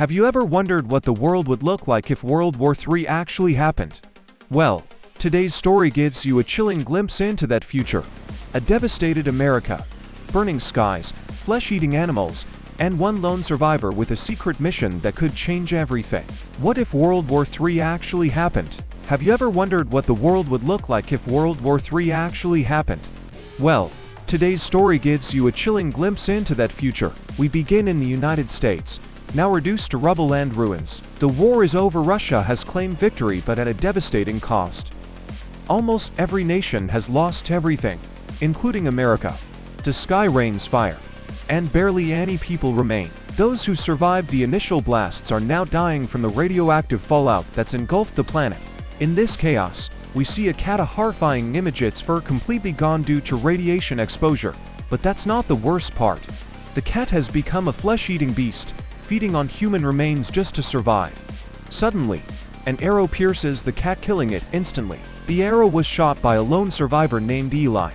Have you ever wondered what the world would look like if World War III actually happened? Well, today's story gives you a chilling glimpse into that future. A devastated America, burning skies, flesh-eating animals, and one lone survivor with a secret mission that could change everything. What if World War III actually happened? Have you ever wondered what the world would look like if World War III actually happened? Well, today's story gives you a chilling glimpse into that future. We begin in the United States, now reduced to rubble and ruins. The war is over. Russia has claimed victory, but at a devastating cost. Almost every nation has lost everything, including America. The sky rains fire, and barely any people remain. Those who survived the initial blasts are now dying from the radioactive fallout that's engulfed the planet. In this chaos, we see a cat, a horrifying image, its fur completely gone due to radiation exposure. But that's not the worst part. The cat has become a flesh-eating beast, feeding on human remains just to survive. Suddenly, an arrow pierces the cat, killing it instantly. The arrow was shot by a lone survivor named Eli.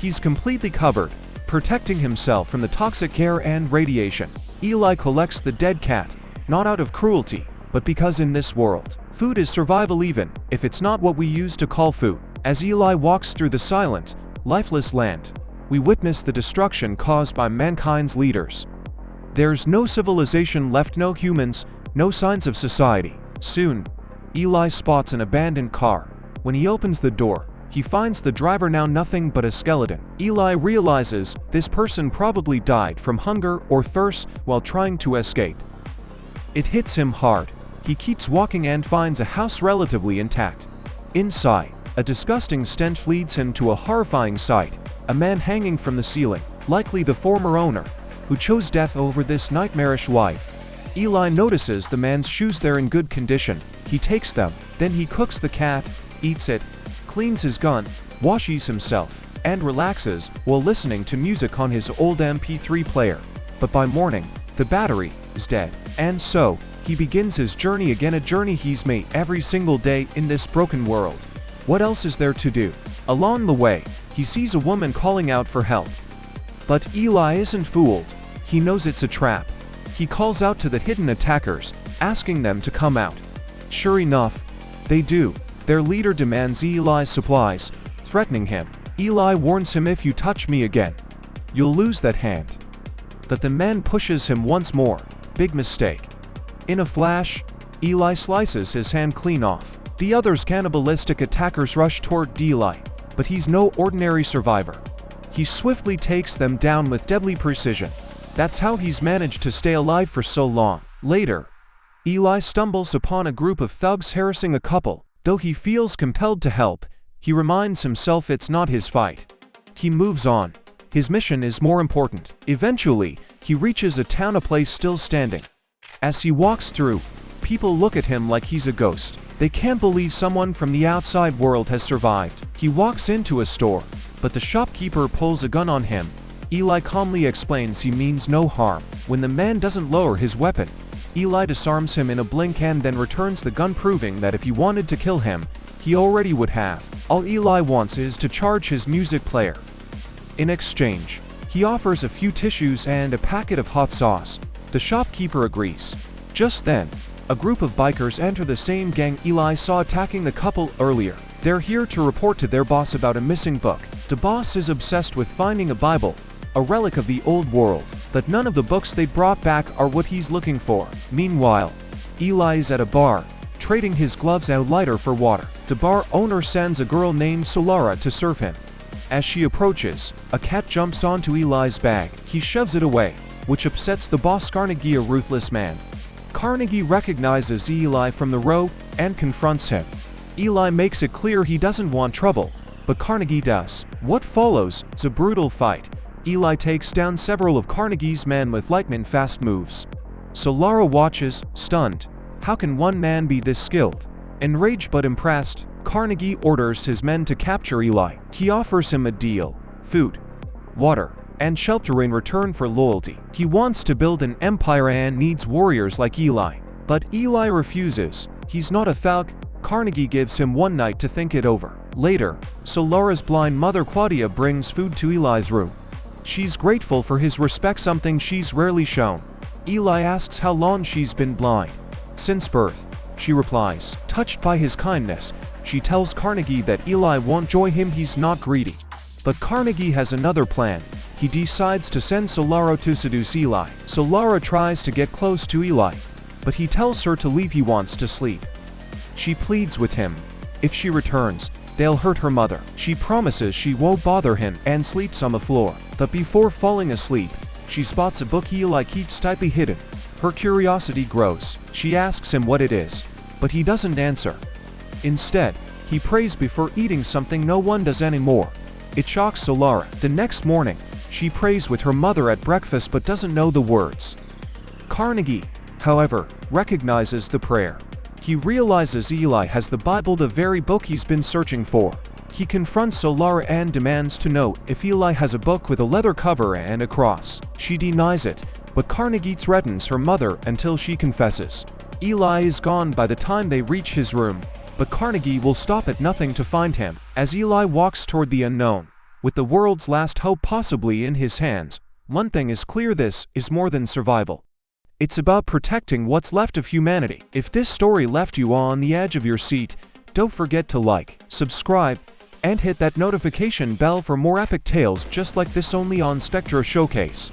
He's completely covered, protecting himself from the toxic air and radiation. Eli collects the dead cat, not out of cruelty, but because in this world, food is survival even if it's not what we used to call food. As Eli walks through the silent, lifeless land, we witness the destruction caused by mankind's leaders. There's no civilization left, no humans, no signs of society. Soon, Eli spots an abandoned car. When he opens the door, he finds the driver now nothing but a skeleton. Eli realizes this person probably died from hunger or thirst while trying to escape. It hits him hard. He keeps walking and finds a house relatively intact. Inside, a disgusting stench leads him to a horrifying sight: a man hanging from the ceiling, likely the former owner, who chose death over this nightmarish life. Eli notices the man's shoes, they're in good condition. He takes them, then he cooks the cat, eats it, cleans his gun, washes himself, and relaxes while listening to music on his old MP3 player. But by morning, the battery is dead, and so, he begins his journey again, a journey he's made every single day in this broken world. What else is there to do? Along the way, he sees a woman calling out for help. But Eli isn't fooled. He knows it's a trap. He calls out to the hidden attackers, asking them to come out. Sure enough, they do. Their leader demands Eli's supplies, threatening him. Eli warns him, "If you touch me again, you'll lose that hand." But the man pushes him once more. Big mistake. In a flash, Eli slices his hand clean off. The others cannibalistic attackers rush toward Eli, but he's no ordinary survivor. He swiftly takes them down with deadly precision. That's how he's managed to stay alive for so long. Later, Eli stumbles upon a group of thugs harassing a couple. Though he feels compelled to help, he reminds himself it's not his fight. He moves on. His mission is more important. Eventually, he reaches a town, a place still standing. As he walks through, people look at him like he's a ghost. They can't believe someone from the outside world has survived. He walks into a store, but the shopkeeper pulls a gun on him. Eli calmly explains he means no harm. When the man doesn't lower his weapon, Eli disarms him in a blink and then returns the gun, proving that if he wanted to kill him, he already would have. All Eli wants is to charge his music player. In exchange, he offers a few tissues and a packet of hot sauce. The shopkeeper agrees. Just then, a group of bikers enter, the same gang Eli saw attacking the couple earlier. They're here to report to their boss about a missing book. The boss is obsessed with finding a Bible, a relic of the old world, but none of the books they brought back are what he's looking for. Meanwhile, Eli is at a bar, trading his gloves and lighter for water. The bar owner sends a girl named Solara to serve him. As she approaches, a cat jumps onto Eli's bag. He shoves it away, which upsets the boss Carnegie, a ruthless man. Carnegie recognizes Eli from the row and confronts him. Eli makes it clear he doesn't want trouble, but Carnegie does. What follows is a brutal fight. Eli takes down several of Carnegie's men with lightning-fast moves. Solara watches, stunned. How can one man be this skilled? Enraged but impressed, Carnegie orders his men to capture Eli. He offers him a deal: food, water, and shelter in return for loyalty. He wants to build an empire and needs warriors like Eli. But Eli refuses. He's not a thug. Carnegie gives him one night to think it over. Later, Solara's blind mother Claudia brings food to Eli's room. She's grateful for his respect, something she's rarely shown. Eli asks how long she's been blind. Since birth, she replies. Touched by his kindness, she tells Carnegie that Eli won't join him, he's not greedy. But Carnegie has another plan. He decides to send Solara to seduce Eli. Solara tries to get close to Eli, but he tells her to leave, he wants to sleep. She pleads with him. If she returns, they'll hurt her mother. She promises she won't bother him and sleeps on the floor. But before falling asleep, she spots a book Eli keeps tightly hidden. Her curiosity grows. She asks him what it is, but he doesn't answer. Instead, he prays before eating, something no one does anymore. It shocks Solara. The next morning, she prays with her mother at breakfast but doesn't know the words. Carnegie, however, recognizes the prayer. He realizes Eli has the Bible, the very book he's been searching for. He confronts Solara and demands to know if Eli has a book with a leather cover and a cross. She denies it, but Carnegie threatens her mother until she confesses. Eli is gone by the time they reach his room, but Carnegie will stop at nothing to find him. As Eli walks toward the unknown, with the world's last hope possibly in his hands, one thing is clear: this is more than survival. It's about protecting what's left of humanity. If this story left you on the edge of your seat, don't forget to like, subscribe, and hit that notification bell for more epic tales just like this only on SpectraShowcase.